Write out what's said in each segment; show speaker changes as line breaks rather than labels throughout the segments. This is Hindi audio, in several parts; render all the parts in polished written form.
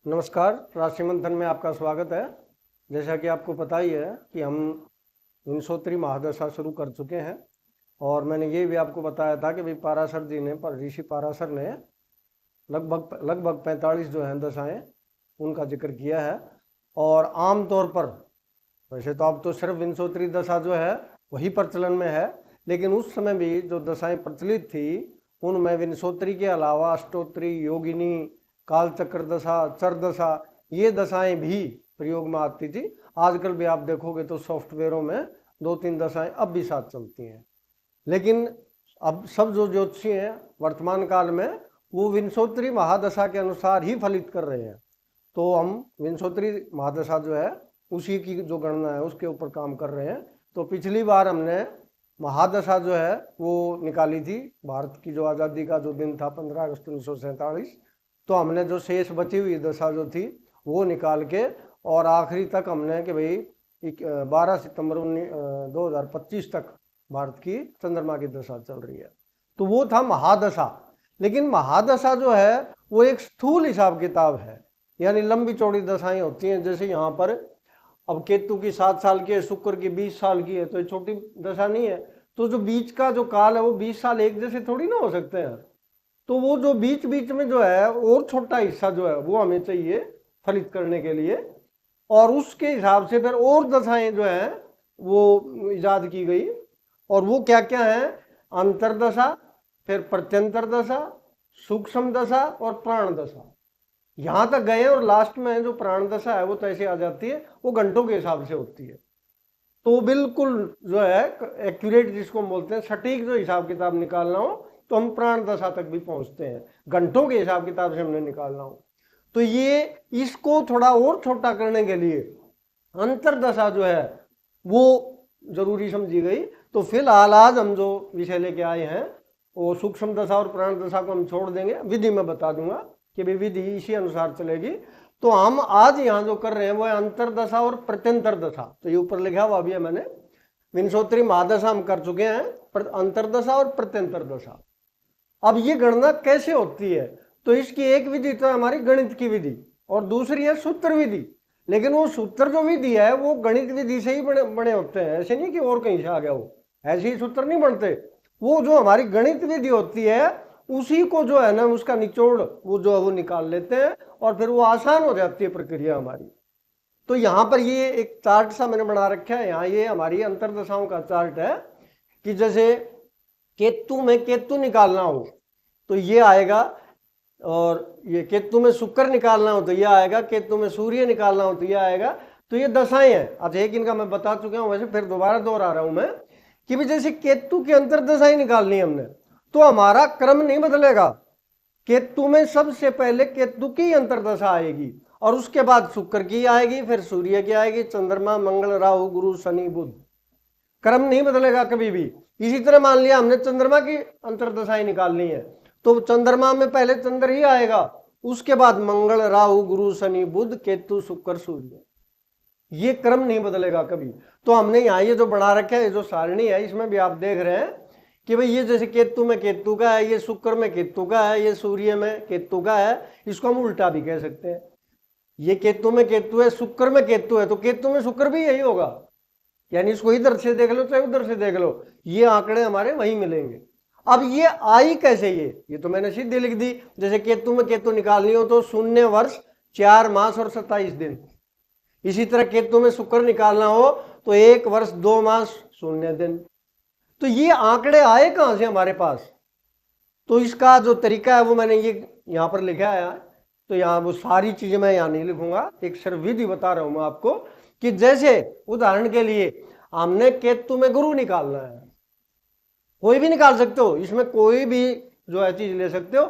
नमस्कार, राशि मंथन में आपका स्वागत है। जैसा कि आपको पता ही है कि हम विंशोत्तरी महादशा शुरू कर चुके हैं और मैंने ये भी आपको बताया था कि भाई पाराशर जी ने ऋषि पाराशर ने लगभग 45 जो हैं दशाएं उनका जिक्र किया है। और आम तौर पर वैसे तो अब तो सिर्फ विंशोत्तरी दशा जो है वही प्रचलन में है, लेकिन उस समय भी जो दशाएं प्रचलित थी उनमें विंशोत्तरी के अलावा अष्टोत्तरी, योगिनी, कालचक्र दशा, चर दशा, ये दशाएं भी प्रयोग में आती थी। आजकल भी आप देखोगे तो सॉफ्टवेयरों में 2-3 दशाएं अब भी साथ चलती हैं, लेकिन अब सब जो ज्योतिषी हैं वर्तमान काल में वो विंशोत्तरी महादशा के अनुसार ही फलित कर रहे हैं। तो हम विंशोत्तरी महादशा जो है उसी की जो गणना है उसके ऊपर काम कर रहे हैं। तो पिछली बार हमने महादशा जो है वो निकाली थी, भारत की जो आज़ादी का जो दिन था 15 अगस्त 1947, तो हमने जो शेष बची हुई दशा जो थी वो निकाल के और आखिरी तक हमने कि भाई 12 सितंबर 2025 तक भारत की चंद्रमा की दशा चल रही है, तो वो था महादशा। लेकिन महादशा जो है वो एक स्थूल हिसाब किताब है, यानी लंबी चौड़ी दशाएं होती हैं। जैसे यहाँ पर अब केतु की 7 साल की है, शुक्र की 20 साल की है, तो ये छोटी दशा नहीं है। तो जो बीच का जो काल है वो 20 साल एक जैसे थोड़ी ना हो सकते हैं। तो वो जो बीच बीच में जो है और छोटा हिस्सा जो है वो हमें चाहिए फलित करने के लिए, और उसके हिसाब से फिर और दशाएं जो है वो इजाद की गई। और वो क्या क्या है? अंतरदशा, फिर प्रत्यंतर दशा, सूक्ष्म दशा और प्राण दशा। यहां तक गए और लास्ट में जो प्राण दशा है वो तो ऐसे आ जाती है, वो घंटों के हिसाब से होती है। तो बिल्कुल जो है एक्यूरेट जिसको बोलते हैं, सटीक जो हिसाब किताब निकालना हो तो हम प्राण दशा तक भी पहुंचते हैं, घंटों के हिसाब किताब से हमने निकालना हो। तो ये इसको थोड़ा और छोटा करने के लिए अंतरदशा जो है वो जरूरी समझी गई। तो फिलहाल आज हम जो विषय लेके आए हैं वो सूक्ष्म दशा और प्राण दशा को हम छोड़ देंगे, विधि में बता दूंगा कि भी विधि इसी अनुसार चलेगी। तो हम आज यहाँ जो कर रहे हैं वो है अंतरदशा और प्रत्यंतर दशा। तो ये ऊपर लिखा हुआ भी है मैंने, विंशोत्तरी महादशा हम कर चुके हैं, अंतरदशा और प्रत्यंतर दशा। अब ये गणना कैसे होती है? तो इसकी एक विधि तो हमारी गणित की विधि और दूसरी है सूत्र विधि। लेकिन वो सूत्र जो विधि है वो गणित विधि से ही बने होते हैं, ऐसे नहीं कि और कहीं से आ गया वो, ऐसे ही सूत्र नहीं बनते। वो जो हमारी गणित विधि होती है उसी को जो है ना उसका निचोड़ वो जो है वो निकाल लेते हैं और फिर वो आसान हो जाती है प्रक्रिया हमारी। तो यहाँ पर ये एक चार्ट सा मैंने बना रखा है, यहाँ ये हमारी अंतरदशाओं का चार्ट है कि जैसे केतु में केतु निकालना हो तो ये आएगा, और ये केतु में शुक्र निकालना हो तो ये आएगा, केतु में सूर्य निकालना हो तो ये आएगा। तो ये दशाएं हैं। अच्छा, एक इनका मैं बता चुका हूं, वैसे फिर दोबारा दोहरा रहा हूं मैं कि भी जैसे केतु की अंतरदशाएं निकालनी है हमने, तो हमारा क्रम नहीं बदलेगा। केतु में सबसे पहले केतु की अंतरदशा आएगी और उसके बाद शुक्र की आएगी, फिर सूर्य की आएगी, चंद्रमा, मंगल, राहु, गुरु, शनि, बुध। क्रम नहीं बदलेगा कभी भी। इसी तरह मान लिया हमने चंद्रमा की अंतरदशाएं निकालनी है तो चंद्रमा में पहले चंद्र ही आएगा, उसके बाद मंगल, राहु, गुरु, शनि, बुध, केतु, शुक्र, सूर्य। ये क्रम नहीं बदलेगा कभी। तो हमने यहाँ ये जो बना रखा है, ये जो सारणी है, इसमें भी आप देख रहे हैं कि भाई ये जैसे केतु में केतु का है, ये शुक्र में केतु का है, ये सूर्य में केतु का है। इसको हम उल्टा भी कह सकते हैं, ये केतु में केतु है, शुक्र में केतु है, तो केतु में शुक्र भी यही होगा। यानी इसको इधर से देख लो चाहे उधर से देख लो, ये आंकड़े हमारे वही मिलेंगे। अब ये आई कैसे? ये तो मैंने सीधे लिख दी। जैसे केतु में केतु निकालनी हो तो 0 वर्ष 4 मास और 27 दिन। इसी तरह केतु में शुक्र निकालना हो तो 1 वर्ष 2 मास 0 दिन। तो ये आंकड़े आए कहां से हमारे पास? तो इसका जो तरीका है वो मैंने ये यहां पर लिखा है। तो यहाँ वो सारी चीजें मैं यहाँ नहीं लिखूंगा, एक सिर्फ विधि बता रहा हूं मैं आपको कि जैसे उदाहरण के लिए हमने केतु में गुरु निकालना है, कोई भी निकाल सकते हो, इसमें कोई भी जो है चीज ले सकते हो,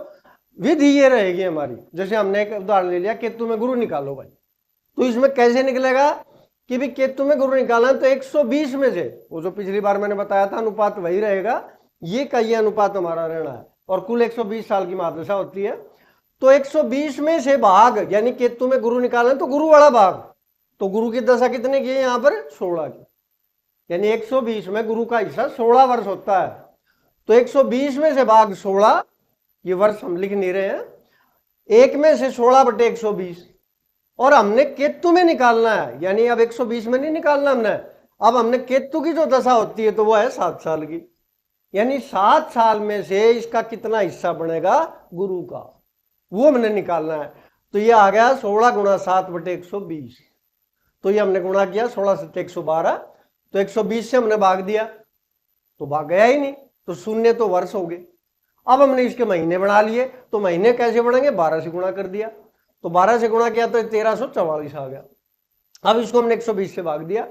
विधि ये रहेगी हमारी। जैसे हमने एक उदाहरण ले लिया, केतु में गुरु निकालो भाई, तो इसमें कैसे निकलेगा कि भी केतु में गुरु निकालना है तो 120 में से, वो जो पिछली बार मैंने बताया था अनुपात वही रहेगा, ये का ये अनुपात हमारा रहना है और कुल 120 साल की महादशा होती है। तो 120 में से भाग, यानी केतु में गुरु निकालना है तो गुरु वाला भाग, तो गुरु की दशा कितने की है यहाँ पर? 16 की, यानी 120 में गुरु का हिस्सा 16 वर्ष होता है। तो 120 में से भाग 16, ये वर्ष हम लिख नहीं रहे हैं, 1 में से 16/120, और हमने केतु में निकालना है, यानी अब 120 में नहीं निकालना हमने, अब हमने केतु की जो दशा होती है तो वो है 7 साल की, यानी 7 साल में से इसका कितना हिस्सा बनेगा गुरु का, वो हमने निकालना है। तो ये आ गया 16 गुणा 7 बटे 120। तो ये हमने गुणा किया 16 से 112, तो 120 से हमने भाग दिया तो भाग गया ही नहीं, तो शून्य तो वर्ष हो गए। अब हमने इसके महीने बना लिए, तो महीने कैसे बढ़ेंगे, 12 से गुणा कर दिया, तो 12 से गुणा किया तो 1344 आ गया। अब इसको हमने 120 से भाग दिया,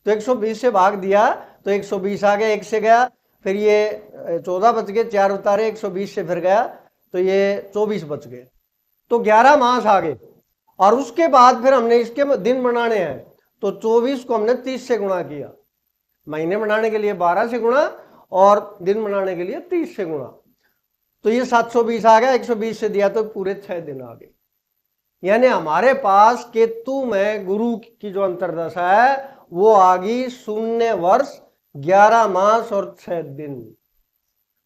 तो 120 से भाग दिया तो 120 आ गया, 1 से गया, फिर ये 14 बच गए, 4 उतारे, 120 से फिर गया तो ये 24 बच गए, तो 11 मास आ गए। और उसके बाद फिर हमने इसके दिन बनाने हैं, तो 24 को हमने 30 से गुणा किया, महीने बनाने के लिए 12 से गुणा और दिन बनाने के लिए 30 से गुणा, तो ये 720 आ गया, 120 से दिया तो पूरे 6 दिन आ गए। यानी हमारे पास केतु में गुरु की जो अंतर्दशा है वो आ गई 0 वर्ष 11 मास और 6 दिन।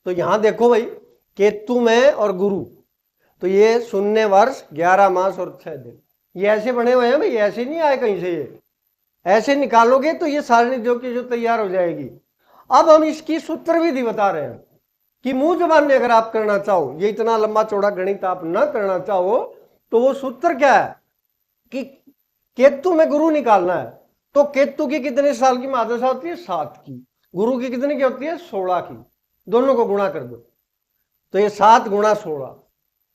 तो यहां देखो भाई, केतु में और गुरु, तो ये 0 वर्ष 11 मास और 6 दिन, ये ऐसे बने हुए हैं भाई, ऐसे नहीं आए कहीं से, ये ऐसे निकालोगे तो ये सारणी जो तैयार हो जाएगी। अब हम इसकी सूत्र विधि बता रहे हैं कि मुंह जबान में अगर आप करना चाहो, ये इतना लंबा चौड़ा गणित आप ना करना चाहो, तो वो सूत्र क्या है कि केतु में गुरु निकालना है, तो केतु की कितने साल की महादशा होती है, 7 की, गुरु की कितने की होती है, 16 की, दोनों को गुणा कर दो, तो ये 7 गुणा 16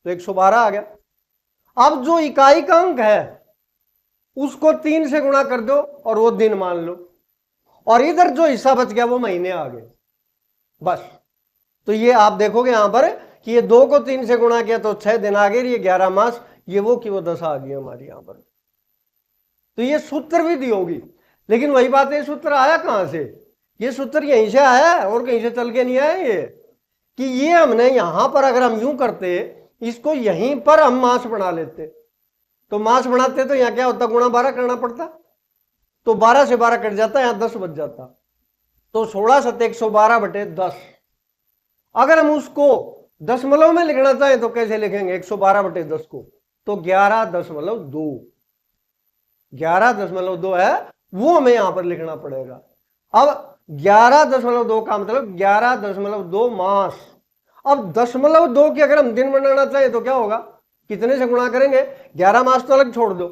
तो 112 आ गया। अब जो इकाई का अंक है उसको 3 से गुणा कर दो और वो दिन मान लो, और इधर जो हिस्सा बच गया वो महीने आ गए, बस। तो ये आप देखोगे यहां पर कि ये 2 को 3 से गुणा किया तो 6 दिन आ गए, ये 11 मास, ये वो की वो दशा आ गई हमारी यहां पर। तो ये सूत्र विधि होगी, लेकिन वही बात है, सूत्र आया कहां से, ये सूत्र यहीं से आया है और कहीं से चल के नहीं आया, ये कि ये हमने यहां पर अगर हम यूं करते, इसको यहीं पर हम मास बना लेते, तो मास बनाते तो यहां क्या होता, गुणा 12 करना पड़ता, तो 12 से 12 कट जाता, यहां 10 बच जाता, तो 16 सत्ते 112 बटे 10। अगर हम उसको दशमलव में लिखना चाहें तो कैसे लिखेंगे 112 बटे 10 को, तो 11.2, 11.2 है वो हमें यहां पर लिखना पड़ेगा। अब 11.2 का मतलब 11.2 मास। अब 0.2 की अगर हम दिन बनाना चाहें तो क्या होगा, कितने से गुणा करेंगे, 11 मास तो अलग छोड़ दो,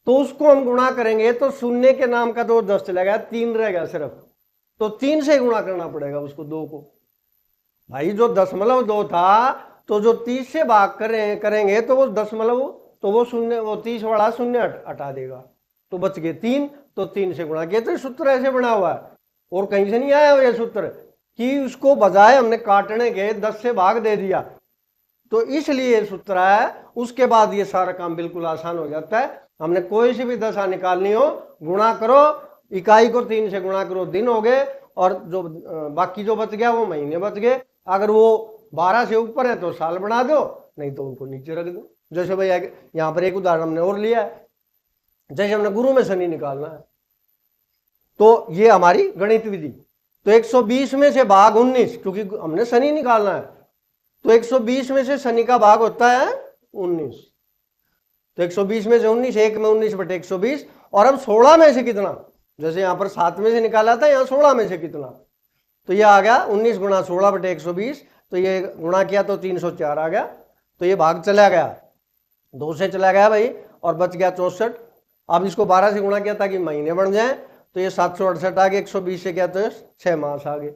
तो उसको हम गुणा करेंगे तो शून्य के नाम का तो 10 चला गया, 3 रह गया सिर्फ, तो 3 से गुणा करना पड़ेगा उसको 2 को। भाई जो 0.2 था, तो जो 30 से भाग करेंगे तो वो दशमलव, तो वो शून्य, वो 30 वाला शून्य हटा देगा, तो बच गए 3, तो 3 से गुणा किया। तो सूत्र ऐसे बना हुआ है और कहीं से नहीं आया हुआ ये सूत्र कि उसको बजाय हमने काटने के 10 से भाग दे दिया, तो इसलिए ये सूत्र है। उसके बाद ये सारा काम बिल्कुल आसान हो जाता है। हमने कोई सी भी दशा निकालनी हो, गुणा करो, इकाई को 3 से गुणा करो, दिन हो गए, और जो बाकी जो बच गया वो महीने बच गए। अगर वो 12 से ऊपर है तो साल बना दो, नहीं तो उनको नीचे रख दो। जैसे भाई यहाँ पर एक उदाहरण हमने और लिया है, जैसे हमने गुरु में शनि निकालना है, तो ये हमारी गणित विधि, तो 120 में से भाग 19, क्योंकि हमने शनि निकालना है, तो 120 में से शनि का भाग होता है 19, तो 120 में से 19, 1 में 19 बटे 120, और अब 16 में से कितना, जैसे यहां पर 7 में से निकाला था, यहां 16 में से कितना, तो ये आ गया 19 गुणा 16 बटे 120, तो ये गुणा किया तो 304 आ गया, तो ये भाग चला गया, 2 से चला गया भाई, और बच गया 64। अब इसको 12 से गुणा किया ताकि महीने बन जाए, तो ये 768 आ गए, 120 से किया तो 6 मास आ गए।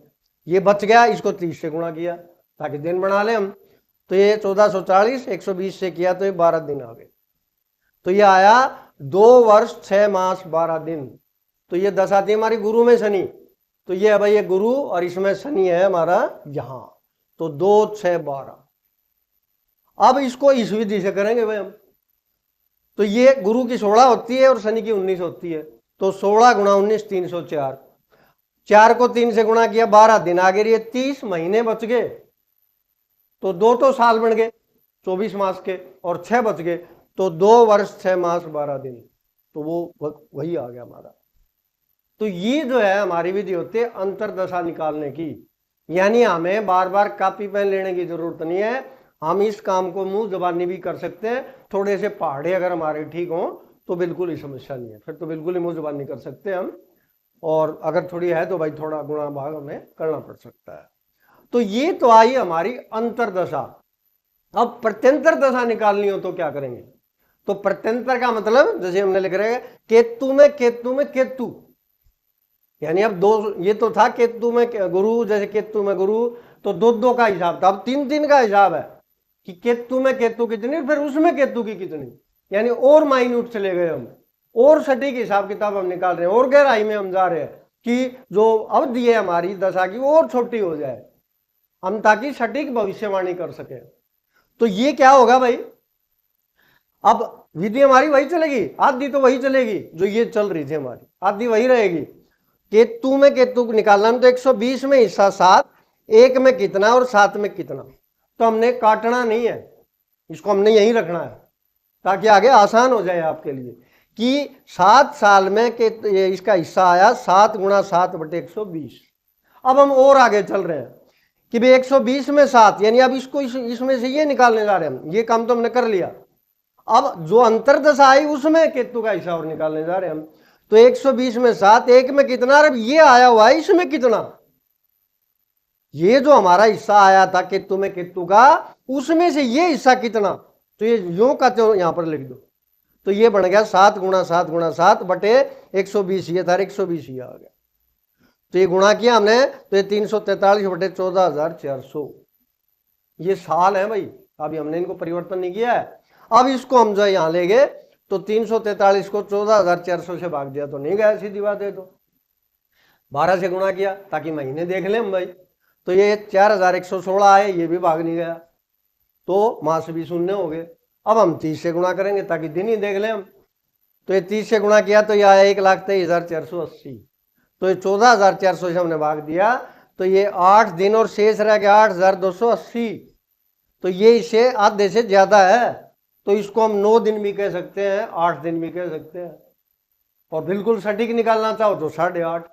ये बच गया, इसको 30 से गुणा किया ताकि दिन बना ले हम, तो ये 1440, 120 से किया तो ये 12 दिन आ गए, तो ये आया 2 वर्ष 6 मास 12 दिन। तो ये दशा थी हमारी गुरु में शनि, तो ये है भाई ये गुरु, और इसमें शनि है हमारा यहां, तो 2 6 12। अब इसको इस विधि से करेंगे भाई हम, तो ये गुरु की 16 होती है और शनि की 19 होती है, तो 16 गुणा 19 304, 4 को 3 से गुणा किया, 12 दिन आ गए, 30 महीने बच गए, तो 2 तो साल बन गए 24 मास के, और 6 बच गए, तो 2 वर्ष 6 मास 12 दिन, तो वो वही आ गया हमारा। तो ये जो है हमारी विधि होती है अंतरदशा निकालने की, यानी हमें बार बार कॉपी पेन लेने की जरूरत नहीं है, हम इस काम को मुंह जबानी भी कर सकते हैं। थोड़े से पहाड़े अगर हमारे ठीक हों तो बिल्कुल ही समस्या नहीं है, फिर तो बिल्कुल ही मुँह जुबानी कर सकते हैं हम। और अगर थोड़ी है तो भाई थोड़ा गुणा भाग हमें करना पड़ सकता है। तो ये तो आई हमारी अंतरदशा। अब प्रत्यंतर दशा निकालनी हो तो क्या करेंगे? तो प्रत्यंतर का मतलब जैसे हमने लिख रहे हैं केतु में केतु में केतु, यानी अब दो, ये तो था केतु में गुरु, जैसे केतु में गुरु तो दो दो का हिसाब था, अब तीन तीन का हिसाब है कि केतु में केतु कितनी, फिर उसमें केतु की कितनी, यानी और माइन्यूट चले गए हम, और सटीक हिसाब किताब हम निकाल रहे हैं, और गहराई में हम जा रहे हैं कि जो अवधि है हमारी दशा की वो और छोटी हो जाए हम, ताकि सटीक भविष्यवाणी कर सके। तो ये क्या होगा भाई, अब विधि हमारी वही चलेगी, आदि तो वही चलेगी जो ये चल रही थी हमारी, आदि वही रहेगी। केतु में केतु निकालना तो 120 में हिस्सा 7, एक में कितना और 7 में कितना, तो हमने काटना नहीं है, इसको हमने यहीं रखना है ताकि आगे आसान हो जाए आपके लिए कि 7 साल में के इसका हिस्सा आया 7 गुणा 7 बटे 120। अब हम और आगे चल रहे हैं कि भाई 120 में 7, यानी अब इसको इसमें से ये निकालने जा रहे हैं हम, ये काम तो हमने कर लिया। अब जो अंतरदशा आई उसमें केतु का हिस्सा और निकालने जा रहे हैं हम, तो 120 में 7, एक में कितना, अब ये आया हुआ है इसमें कितना, ये जो हमारा हिस्सा आया था केतु में केतु का, उसमें से ये हिस्सा कितना, तो ये यूं का तो यहां पर लिख दो, तो ये बन गया 7 गुणा 7 गुणा 7 बटे 120, ये था 120 ये आ गया। तो ये गुणा किया हमने तो ये 343 बटे 14,400, ये साल है भाई, अभी हमने इनको परिवर्तन नहीं किया है। अब इसको हम जो यहां ले गए तो 343 को 14,400 से भाग दिया तो नहीं गया, सीधी बात है। तो 12 से गुणा किया ताकि महीने देख लें हम भाई, तो ये 4,116 आए, ये भी भाग नहीं गया, तो मास भी शून्य हो गए। अब हम 30 से गुणा करेंगे ताकि दिन ही देख लें हम, तो ये 30 से गुणा किया तो ये आया 1,23,480, तो ये 14,400 से हमने भाग दिया, तो ये 8 दिन और शेष रह गया 8,280, तो ये इसे आधे से ज्यादा है, तो इसको हम 9 दिन भी कह सकते हैं, 8 दिन भी कह सकते हैं, और बिल्कुल सटीक निकालना चाहो तो 8.5,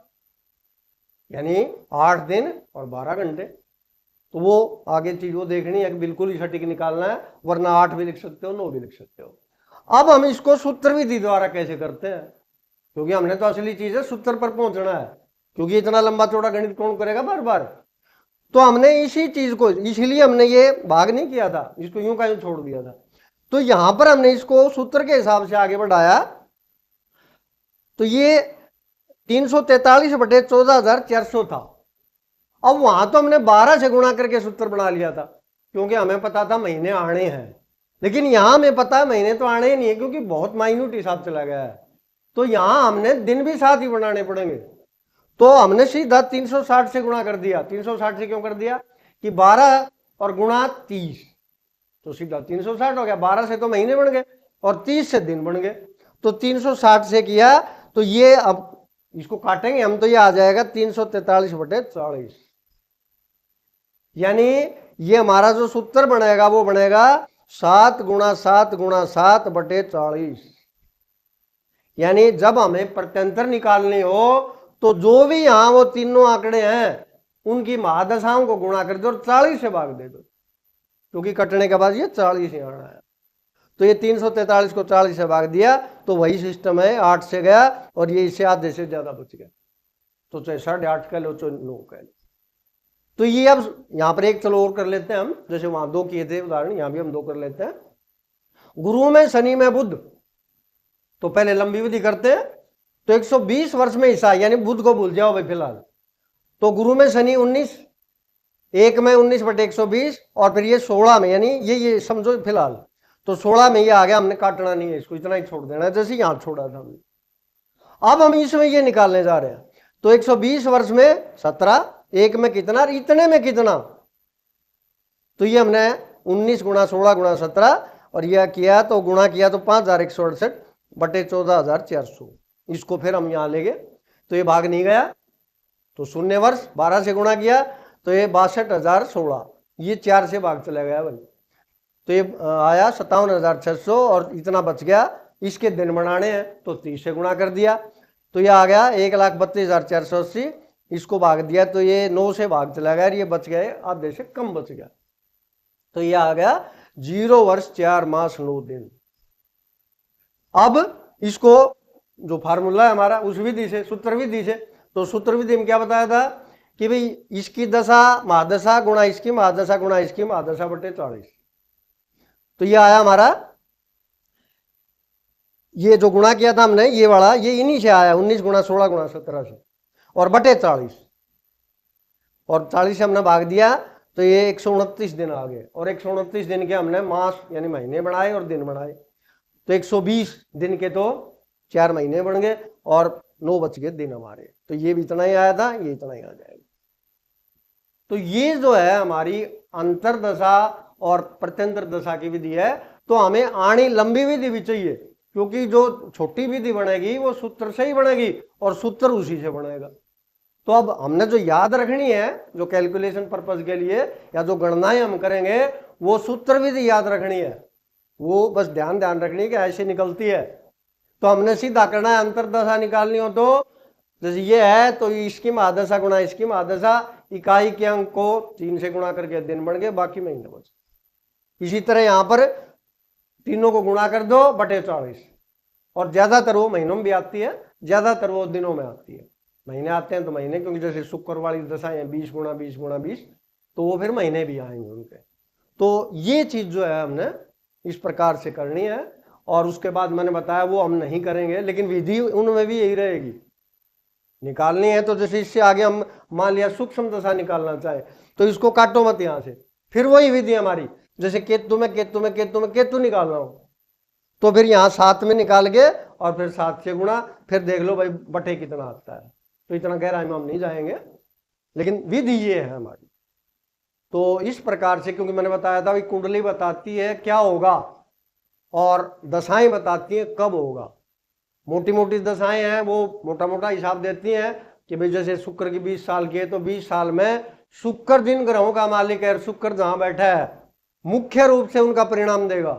यानी 8 दिन और 12 घंटे। तो वो आगे चीज वो देखनी है कि बिल्कुल ही सटीक निकालना है, वरना 8 भी लिख सकते हो 9 भी लिख सकते हो। अब हम इसको सूत्र विधि द्वारा कैसे करते हैं, क्योंकि हमने तो असली चीज है सूत्र पर पहुंचना है, क्योंकि इतना लंबा चौड़ा गणित कौन करेगा बार बार। तो हमने इसी चीज को, इसीलिए हमने ये भाग नहीं किया था, इसको यूं का यूं छोड़ दिया था, तो यहां पर हमने इसको सूत्र के हिसाब से आगे बढ़ाया, तो ये 343 बटे 14,400 था। अब वहां तो हमने 12 से गुणा करके सूत्र बना लिया था, क्योंकि हमें पता था महीने आने हैं, लेकिन यहां हमें पता है महीने तो आने ही नहीं है, क्योंकि बहुत माइन्यूट हिसाब चला गया है, तो यहां हमने दिन भी साथ ही बनाने पड़ेंगे। तो हमने सीधा 360 से गुणा कर दिया। 360 से क्यों कर दिया कि 12 और गुणा 30, तो सीधा 360 हो गया, 12 से तो महीने बन गए और 30 से दिन बन गए, तो 360 से किया तो ये, अब इसको काटेंगे हम तो ये आ जाएगा 343 बटे 40, यानी ये हमारा जो सूत्र बनेगा वो बनेगा 7 गुणा 7 गुणा 7 बटे 40। यानी जब हमें प्रत्यंतर निकालनी हो तो जो भी यहां वो तीनों आंकड़े हैं उनकी महादशाओं को गुणा कर दो और 40 से भाग दे दो, क्योंकि कटने के बाद ये 40 ही आना है। तो ये 343 को 40 से भाग दिया तो वही सिस्टम है, 8 से गया और ये इससे आधे से ज्यादा बच गया, तो चाहे 8.5 कह लो चाहे 9 कह लो। तो ये अब यहां पर एक चलो और कर लेते हैं हम, जैसे वहां 2 किए थे उदाहरण, यहां भी हम 2 कर लेते हैं। गुरु में शनि में बुध, तो पहले लंबी विधि करते हैं, तो 120 वर्ष में हिस्सा, यानी बुध को भूल जाओ भाई फिलहाल, तो गुरु में शनि 19, एक में 19 बटे 120 और फिर ये 16 में, यानी ये समझो फिलहाल, तो 16 में ये आ गया, हमने काटना नहीं है इसको, इतना ही छोड़ देना है जैसे यहां छोड़ा था हमने। अब हम इसमें ये निकालने जा रहे हैं, तो 120 वर्ष में 17, एक में कितना, इतने में कितना, तो ये हमने 19 गुणा 16 गुणा 17 और यह किया तो गुणा किया तो 5,168 बटे 14,400, इसको फिर हम यहां ले गए तो ये भाग नहीं गया, तो शून्य वर्ष 12 से गुणा किया तो ये 62,016, ये 4 से भाग चला गया भाई, तो ये आया 57,600 और इतना बच गया, इसके दिन बनाने हैं तो 30 से गुणा कर दिया तो ये आ गया 1,32,480, इसको भाग दिया तो ये 9 से भाग चला गया, ये बच गए आधे से कम बच गया, तो ये आ गया 0 वर्ष 4 मास 9 दिन। अब इसको जो फार्मूला है हमारा उस विधि से, सूत्र विधि से, तो सूत्र विधि में क्या बताया था कि भाई इसकी दशा महादशा गुणा इसकी महादशा गुणा इसकी महादशा बटे 40। तो ये आया हमारा, ये जो गुणा किया था हमने ये वाला, ये इन्हीं से आया 19 गुणा 16 गुणा 17 से, और बटे 40, और 40 से हमने भाग दिया तो ये 129 दिन आ गए, और 129 दिन के हमने मास यानी महीने बनाए और दिन बनाए, तो 120 दिन के तो 4 महीने बन गए और 9 बच गए दिन हमारे। तो ये भी इतना ही आया था, ये इतना ही आ जाएगा। तो ये जो है हमारी अंतरदशा और प्रत्यंतर दशा की विधि है। तो हमें आनी लंबी विधि भी चाहिए, क्योंकि जो छोटी विधि बनेगी वो सूत्र से ही बनेगी और सूत्र उसी से बनेगा। तो अब हमने जो याद रखनी है, जो कैलकुलेशन पर्पज के लिए या जो गणनाएं हम करेंगे, वो सूत्र विधि याद रखनी है, वो बस ध्यान रखनी है कि ऐसे निकलती है। तो हमने सीधा करना है, अंतरदशा निकालनी हो तो जैसे ये है तो इसकी महादशा गुणा इसकी महादशा, इकाई के अंक को 3 से गुणा करके दिन बन गए, बाकी महीने बच। इसी तरह यहां पर तीनों को गुणा कर दो बटे 40, और ज्यादातर वो महीनों में भी आती है, ज्यादातर वो दिनों में आती है। महीने आते हैं तो महीने, क्योंकि जैसे शुक्र वाली दशा है 20 गुणा 20 गुणा 20, तो वो फिर महीने भी आएंगे उनके। तो ये चीज जो है हमने इस प्रकार से करनी है, और उसके बाद मैंने बताया वो हम नहीं करेंगे, लेकिन विधि उनमें भी यही रहेगी, निकालनी है। तो जैसे इससे आगे हम मान लिया सूक्ष्म दशा निकालना चाहे तो इसको काटो मत यहां से, फिर वही विधि हमारी, जैसे केतु में केतु में केतु में केतु निकालना हो तो फिर यहाँ 7 में निकाल के और फिर 7 से गुणा, फिर देख लो भाई बटे कितना आता है। तो इतना गहराई में हम नहीं जाएंगे, लेकिन विधि ये है हमारी। तो इस प्रकार से, क्योंकि मैंने बताया था कि कुंडली बताती है क्या होगा और दशाएं बताती हैं कब होगा। मोटी मोटी दशाएं हैं वो मोटा मोटा हिसाब देती हैं कि भाई जैसे शुक्र की 20 साल की है तो 20 साल में शुक्र जिन ग्रहों का मालिक है, शुक्र जहां बैठा है मुख्य रूप से उनका परिणाम देगा।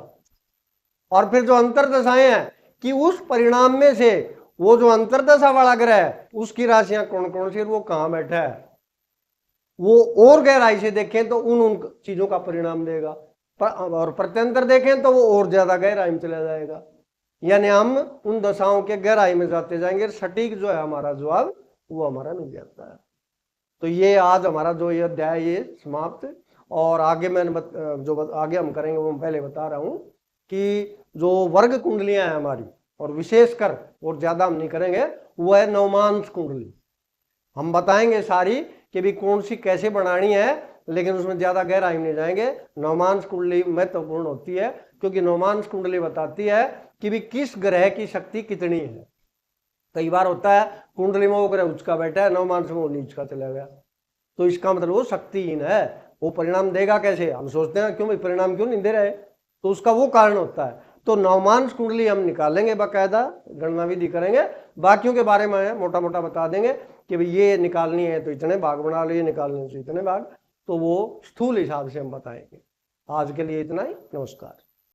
और फिर जो अंतरदशाएं हैं कि उस परिणाम में से वो जो अंतरदशा वाला ग्रह है उसकी राशियां कौन कौन सी, वो कहां बैठा है, वो और गहराई से देखें तो उन चीजों का परिणाम देगा, और प्रत्यंतर देखें तो वो और ज्यादा गहराई में चला जाएगा। यानी हम उन दशाओं के गहराई में जाते जाएंगे, सटीक जो है हमारा जवाब वो हमारा मिल जाता है। तो ये आज हमारा जो ये अध्याय ये समाप्त, और आगे मैंने जो आगे हम करेंगे वो मैं पहले बता रहा हूं कि जो वर्ग कुंडलियां हैं हमारी, और विशेषकर और ज्यादा हम नहीं करेंगे, वो है नवमांश कुंडली। हम बताएंगे सारी कि भी कौन सी कैसे बनानी है, लेकिन उसमें ज्यादा गहराई में नहीं जाएंगे। नवमांश कुंडली महत्वपूर्ण होती है, क्योंकि नवमांश कुंडली बताती है कि भी किस ग्रह की शक्ति कितनी है। कई बार होता है कुंडली में वो ग्रह उच्च का बैठा है, नवमांश में वो नीच का चला गया, तो इसका मतलब वो शक्तिहीन है, वो परिणाम देगा कैसे। हम सोचते हैं क्यों भाई परिणाम क्यों नहीं दे रहे, तो उसका वो कारण होता है। तो नवमांश कुंडली हम निकालेंगे, बाकायदा गणना विधि करेंगे, बाकियों के बारे में मोटा मोटा बता देंगे कि भाई ये निकालनी है तो इतने भाग बना लो, ये निकालने से इतने भाग, तो वो स्थूल हिसाब से हम बताएंगे। आज के लिए इतना ही, नमस्कार।